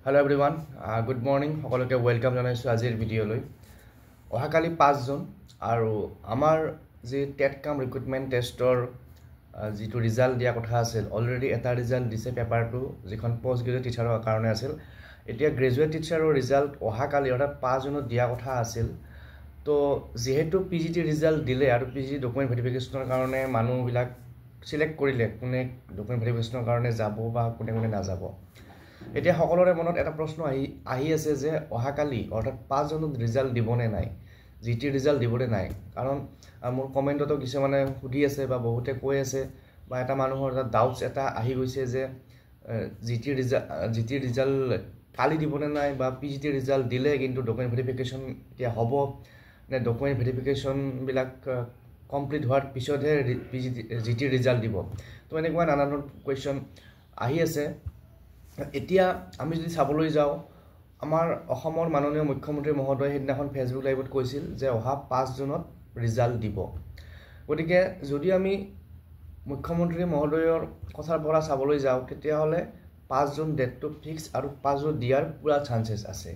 Hello everyone, good morning. সকলোকে welcome জানাইছো আজিৰ ভিডিঅ'লৈ। অহাকালি 5 জুন আৰু আমাৰ যে টেট কাম ৰিক্ৰুটমেন্ট টেষ্টৰ যেটো ৰিজাল্ট দিয়া কথা আছিল অলৰেডি এটা ৰিজাল্ট দিছে পেপাৰটো যিখন পোষ্ট গ্ৰেজুৱেট টিচাৰৰ কাৰণে আছিল। এতিয়া গ্ৰেজুৱেট টিচাৰৰ ৰিজাল্ট অহাকালি অৰ্থাৎ 5 জুনত দিয়া কথা আছিল। তো যেহেতু পিজিটি ৰিজাল্ট দিলে আৰু পিজি ডকুমেন্ট ভেৰিফিকেশনৰ কাৰণে মানুহবিলাক সিলেক্ট কৰিলে কোনে ডকুমেন্ট ভেৰিফিকেশনৰ কাৰণে যাব বা কোনে নাযাব। এতিয়া সকলোৰে মনত এটা প্ৰশ্ন আহি আছে যে অহাকালি অৰ্থাৎ 5 জুনত ৰিজাল্ট দিবনে নাই, জিটি ৰিজাল্ট দিবনে নাই। কাৰণ মোৰ কমেন্টতো কিছুমানে সুধি আছে বা বহুতে কৈ আছে বা এটা মানুহৰ এটা ডাউটছ এটা আহি গৈছে যে জিটি ৰিজাল্ট কালি দিবনে নাই বা পিজিটি ৰিজাল্ট দিলে কিন্তু ডকুমেন্ট ভেৰিফিকেশন এতিয়া হ'ব নে ডকুমেন্ট ভেৰিফিকেশন বিলাক কমপ্লিট হোৱাৰ পিছতহে জিটি ৰিজাল্ট দিব। তো এনেকুৱা নানান কোৱেশ্চন আহি আছে। এতিয়া আমি যদি চাবলৈ যাওঁ আমাৰ অসমৰ মাননীয় মুখ্যমন্ত্ৰী মহোদয় সেইদিনাখন ফেচবুক লাইভত কৈছিল যে অহা 5 জুনত ৰিজাল্ট দিব। গতিকে যদি আমি মুখ্যমন্ত্ৰী মহোদয়ৰ কথাৰ পৰা চাবলৈ যাওঁ তেতিয়াহ'লে 5 জুন ডেটটো ফিক্স আৰু 5 জুন দিয়াৰ পুৰা চান্সেছ আছে।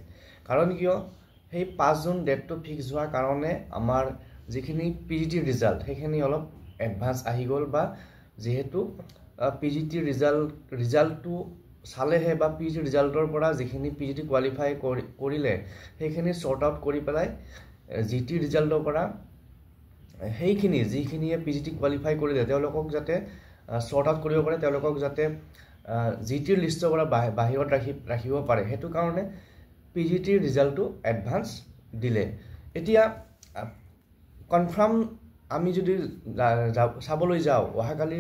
কাৰণ কিয় সেই 5 জুন ডেটটো ফিক্স হোৱাৰ কাৰণে আমাৰ যিখিনি পিজিটি ৰিজাল্ট সেইখিনি অলপ এডভান্স আহি গ'ল বা যেহেতু পিজিটি ৰিজাল্টটো চালেহে বা পিজি ৰিজাল্টৰ পৰা যিখিনি পিজিটি কোৱালিফাই কৰিলে সেইখিনি সৰ্ট আউট কৰি পেলাই জিটি ৰিজাল্টৰ পৰা সেইখিনি যিখিনিয়ে পিজিটি কোৱালিফাই কৰিলে তেওঁলোকক যাতে সৰ্ট আউট কৰিব পাৰে, তেওঁলোকক যাতে জিটিৰ লিষ্টৰ পৰা বাহিৰত ৰাখিব পাৰে, সেইটো কাৰণে পিজিটি ৰিজাল্টটো এডভান্স দিলে। এতিয়া কনফাৰ্ম আমি যদি চাবলৈ যাওঁ অহাকালি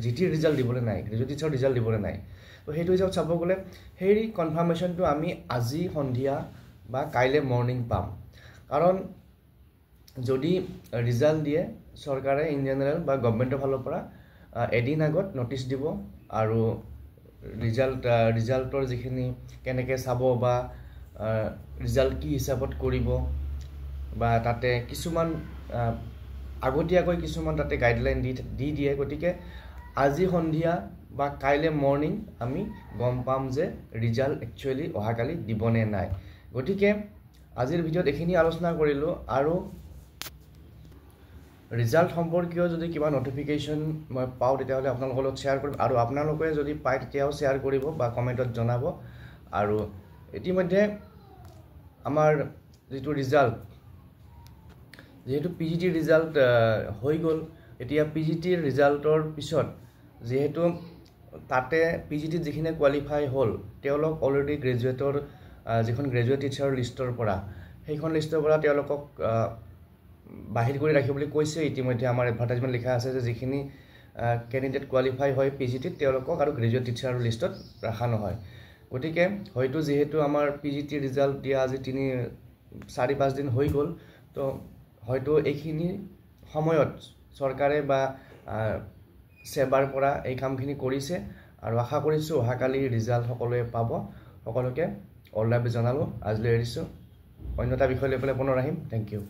জিটিৰ ৰিজাল্ট দিবলৈ নাই, গ্ৰেজুৱেট টিচাৰৰ ৰিজাল্ট দিবলৈ নাই। তো সেইটো হিচাপত চাব গ'লে সেই কনফাৰ্মেশ্যনটো আমি আজি সন্ধিয়া বা কাইলৈ মৰ্নিং পাম। কাৰণ যদি ৰিজাল্ট দিয়ে চৰকাৰে ইন জেনেৰেল বা গভৰ্ণমেণ্টৰ ফালৰ পৰা এদিন আগত নটিচ দিব আৰু ৰিজাল্টৰ যিখিনি কেনেকৈ চাব বা ৰিজাল্ট কি হিচাপত কৰিব বা তাতে কিছুমান আগতীয়াকৈ কিছুমান তাতে গাইডলাইন দি দিয়ে। গতিকে আজি সন্ধিয়া বা কাইলৈ মৰ্নিং আমি গম পাম যে ৰিজাল্ট একচুৱেলি অহাকালি দিবনে নাই। গতিকে আজিৰ ভিডিঅ'ত এইখিনি আলোচনা কৰিলোঁ আৰু ৰিজাল্ট সম্পৰ্কীয় যদি কিবা নটিফিকেশ্যন মই পাওঁ তেতিয়াহ'লে আপোনালোকৰ লগত শ্বেয়াৰ কৰিম আৰু আপোনালোকে যদি পায় তেতিয়াও শ্বেয়াৰ কৰিব বা কমেণ্টত জনাব। আৰু ইতিমধ্যে আমাৰ যিটো ৰিজাল্ট যেহেতু পিজিটি ৰিজাল্ট হৈ গ'ল, এতিয়া পিজিটিৰ ৰিজাল্টৰ পিছত যেহেতু তাতে পিজিটিত যিখিনি কোৱালিফাই হ'ল তেওঁলোক অলৰেডি গ্ৰেজুৱেটৰ যিখন গ্ৰেজুৱেট টিচাৰৰ লিষ্টৰ পৰা সেইখন লিষ্টৰ পৰা তেওঁলোকক বাহিৰ কৰি ৰাখিব বুলি কৈছে। ইতিমধ্যে আমাৰ এডভাৰটাইজমেণ্ট লিখা আছে যে যিখিনি কেণ্ডিডেট কোৱালিফাই হয় পিজিটিত তেওঁলোকক আৰু গ্ৰেজুৱেট টিচাৰৰ লিষ্টত ৰখা নহয়। গতিকে হয়তো যিহেতু আমাৰ পিজিটি ৰিজাল্ট দিয়া আজি 4-5 দিন হৈ গ'ল, তো হয়তো এইখিনি সময়ত চৰকাৰে বা সেবাৰ পৰা এই কামখিনি কৰিছে আৰু আশা কৰিছোঁ অহাকালি ৰিজাল্ট সকলোৱে পাব। সকলোকে অল দ্য বেষ্ট জনালোঁ। আজিলৈ এৰিছোঁ, অন্য এটা বিষয় লৈ পেলাই পুনৰ আহিম। Thank U.